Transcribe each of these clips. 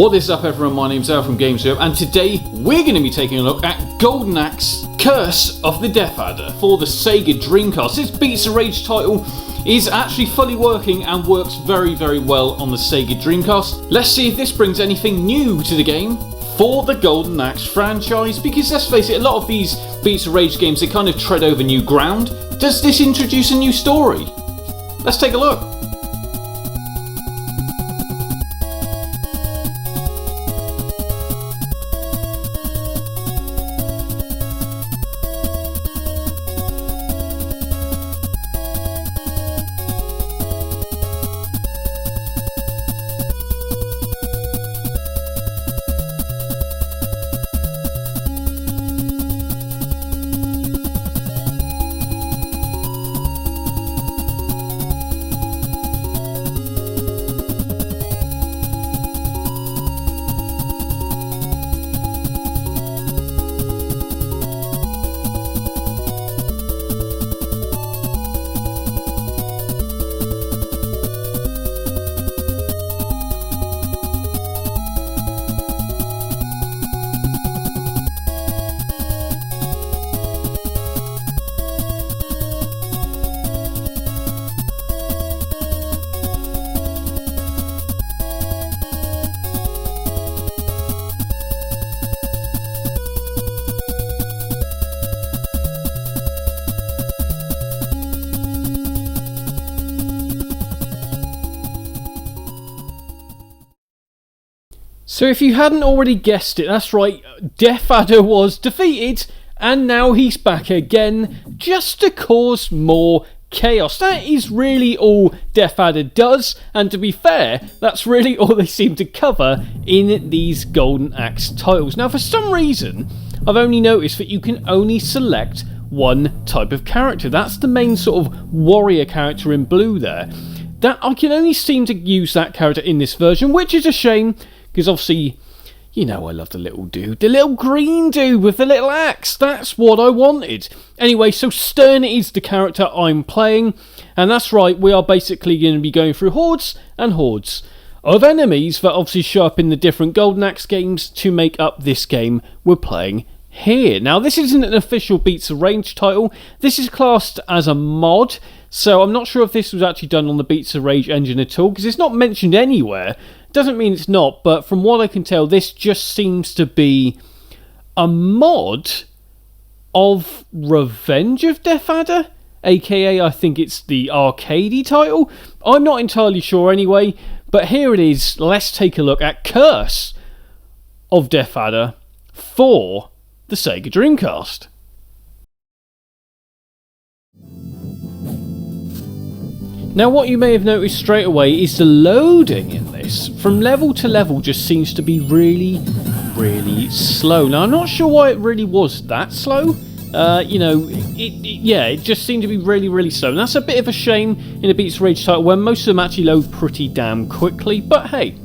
What is up everyone, my name's Al from GamesWeb, and today we're going to be taking a look at Golden Axe Curse of the Death Adder for the Sega Dreamcast. This Beats of Rage title is actually fully working and works very well on the Sega Dreamcast. Let's see if this brings anything new to the game for the Golden Axe franchise, because let's face it, a lot of these Beats of Rage games, they kind of tread over new ground. Does this introduce a new story? Let's take a look. So if you hadn't already guessed it, that's right, Death Adder was defeated, and now he's back again, just to cause more chaos. That is really all Death Adder does, and to be fair, that's really all they seem to cover in these Golden Axe titles. Now for some reason, I've only noticed that you can only select one type of character. That's the main sort of warrior character in blue there. That I can only seem to use that character in this version, which is a shame, because obviously, you know I love the little dude. The little green dude with the little axe. That's what I wanted. Anyway, so Stern is the character I'm playing. And that's right, we are basically going to be going through hordes and hordes of enemies that obviously show up in the different Golden Axe games to make up this game we're playing here. Now, this isn't an official Beats of Rage title. This is classed as a mod. So I'm not sure if this was actually done on the Beats of Rage engine at all, because it's not mentioned anywhere. Doesn't mean it's not, but from what I can tell, this just seems to be a mod of Revenge of Death Adder, aka I think it's the arcadey title. I'm not entirely sure anyway, but here it is. Let's take a look at Curse of Death Adder for the Sega Dreamcast. Now what you may have noticed straight away is the loading in this, from level to level, just seems to be really slow. Now I'm not sure why it really was that slow. It just seemed to be really slow. And that's a bit of a shame in a Beats of Rage title where most of them actually load pretty damn quickly. But hey,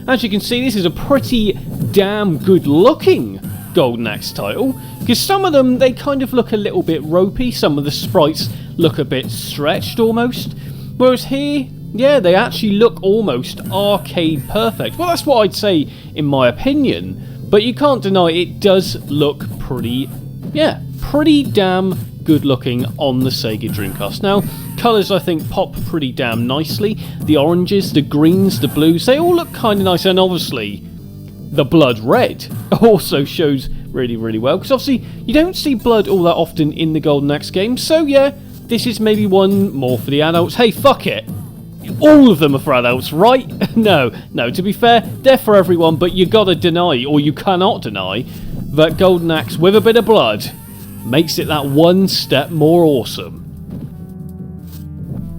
as you can see, this is a pretty damn good looking Golden Axe title, because some of them, they kind of look a little bit ropey. Some of the sprites look a bit stretched almost. Whereas here, yeah, they actually look almost arcade perfect. Well, that's what I'd say in my opinion. But you can't deny it does look pretty damn good looking on the Sega Dreamcast. Now, colours I think pop pretty damn nicely. The oranges, the greens, the blues, they all look kind of nice. And obviously, the blood red also shows really well. Because obviously, you don't see blood all that often in the Golden Axe games. So yeah, this is maybe one more for the adults. Hey, fuck it. All of them are for adults, right? No, to be fair, they're for everyone, but you gotta deny, or you cannot deny, that Golden Axe with a bit of blood makes it that one step more awesome.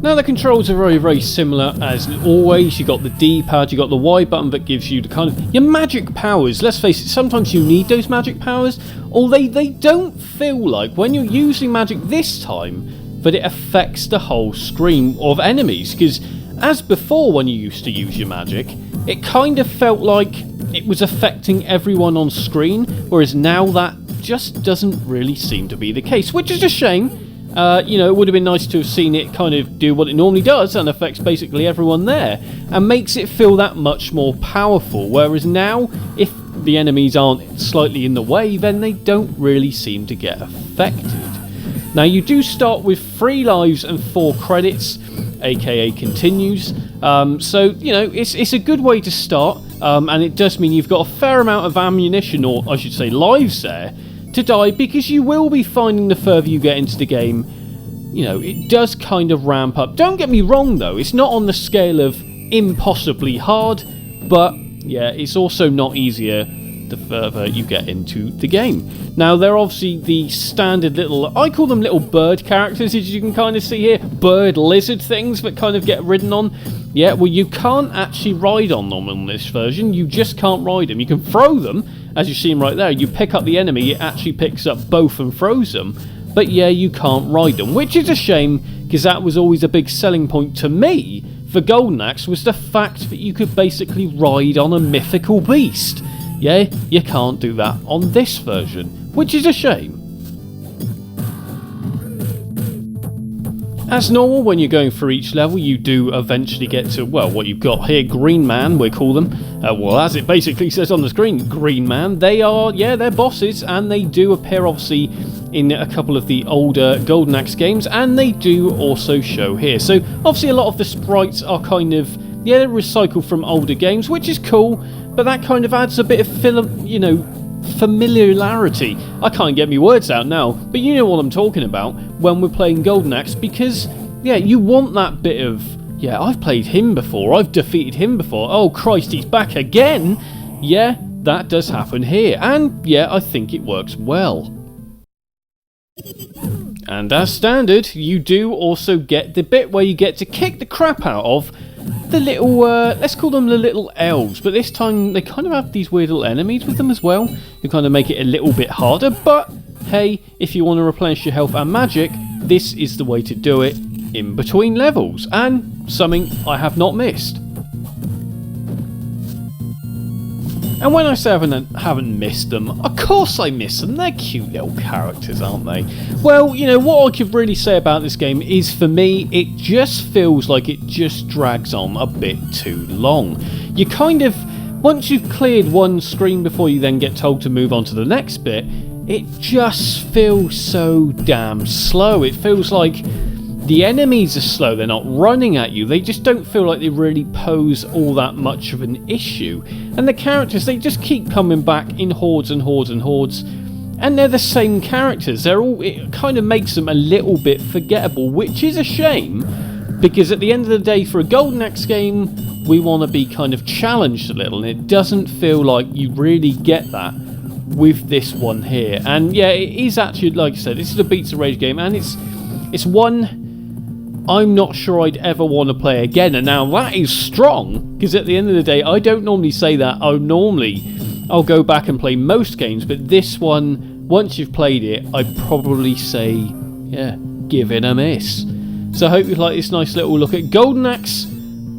Now the controls are very similar as always. You got the D-pad, you got the Y button that gives you the kind of your magic powers. Let's face it, sometimes you need those magic powers, although they don't feel like when you're using magic this time that it affects the whole screen of enemies, because as before when you used to use your magic, it kind of felt like it was affecting everyone on screen, whereas now that just doesn't really seem to be the case, which is a shame. It would have been nice to have seen it kind of do what it normally does and affects basically everyone there, and makes it feel that much more powerful. Whereas now, if the enemies aren't slightly in the way, then they don't really seem to get affected. Now, you do start with 3 lives and 4 credits, aka continues. It's a good way to start, and it does mean you've got a fair amount of ammunition, or I should say lives there, to die, because you will be finding the further you get into the game, it does kind of ramp up. Don't get me wrong though, it's not on the scale of impossibly hard, but yeah, it's also not easier the further you get into the game. Now, they're obviously the standard little, I call them little bird characters, as you can kind of see here, bird lizard things that kind of get ridden on. Yeah, well, you can't actually ride on them in this version, you just can't ride them. You can throw them, as you see them right there. You pick up the enemy, it actually picks up both and throws them, but yeah, you can't ride them, which is a shame, because that was always a big selling point to me for Golden Axe, was the fact that you could basically ride on a mythical beast. Yeah, you can't do that on this version, which is a shame. As normal, when you're going through each level, you do eventually get to, well, what you've got here, Green Man, we call them. As it basically says on the screen, Green Man. They are, they're bosses, and they do appear, obviously, in a couple of the older Golden Axe games, and they do also show here. So, obviously, a lot of the sprites are kind of, they're recycled from older games, which is cool, but that kind of adds a bit of familiarity. I can't get my words out now, but you know what I'm talking about when we're playing Golden Axe, because you want that bit of, I've played him before, I've defeated him before, oh Christ, he's back again. Yeah, that does happen here, and I think it works well. And as standard, you do also get the bit where you get to kick the crap out of the little, let's call them the little elves, but this time they kind of have these weird little enemies with them as well. You kind of make it a little bit harder, but hey, if you want to replenish your health and magic, this is the way to do it in between levels, and something I have not missed. And when I say I haven't missed them, of course I miss them. They're cute little characters, aren't they? Well, what I could really say about this game is, for me, it just feels like it just drags on a bit too long. You kind of, once you've cleared one screen before you then get told to move on to the next bit, it just feels so damn slow. It feels like the enemies are slow, they're not running at you, they just don't feel like they really pose all that much of an issue. And the characters, they just keep coming back in hordes and hordes and hordes, and they're the same characters. It kind of makes them a little bit forgettable, which is a shame, because at the end of the day, for a Golden Axe game, we want to be kind of challenged a little, and it doesn't feel like you really get that with this one here. And it is actually, like I said, this is a Beats of Rage game, and it's one I'm not sure I'd ever want to play again. And now that is strong, because at the end of the day, I don't normally say that. I'll go back and play most games, but this one, once you've played it, I'd probably say, give it a miss. So I hope you like this nice little look at Golden Axe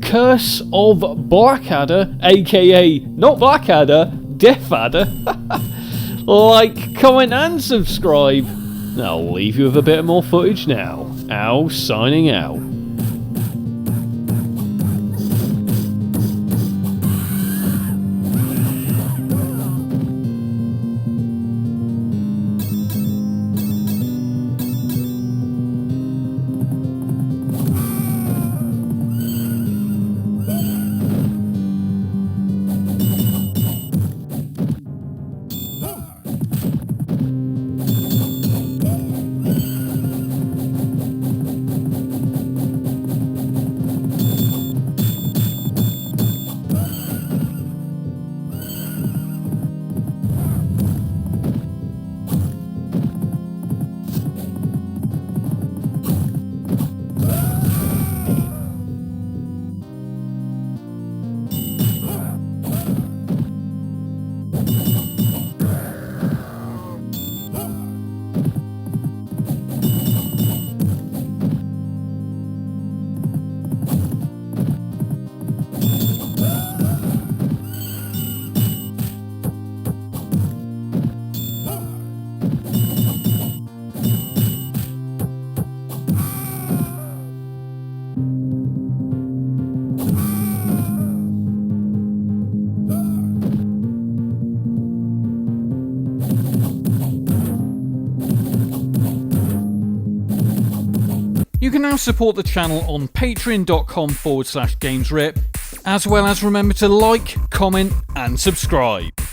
Curse of Blackadder, aka not Blackadder, Death Adder. Like, comment and subscribe. I'll leave you with a bit more footage now. Al signing out. can now support the channel on patreon.com/gamesrip, as well as remember to like, comment and subscribe.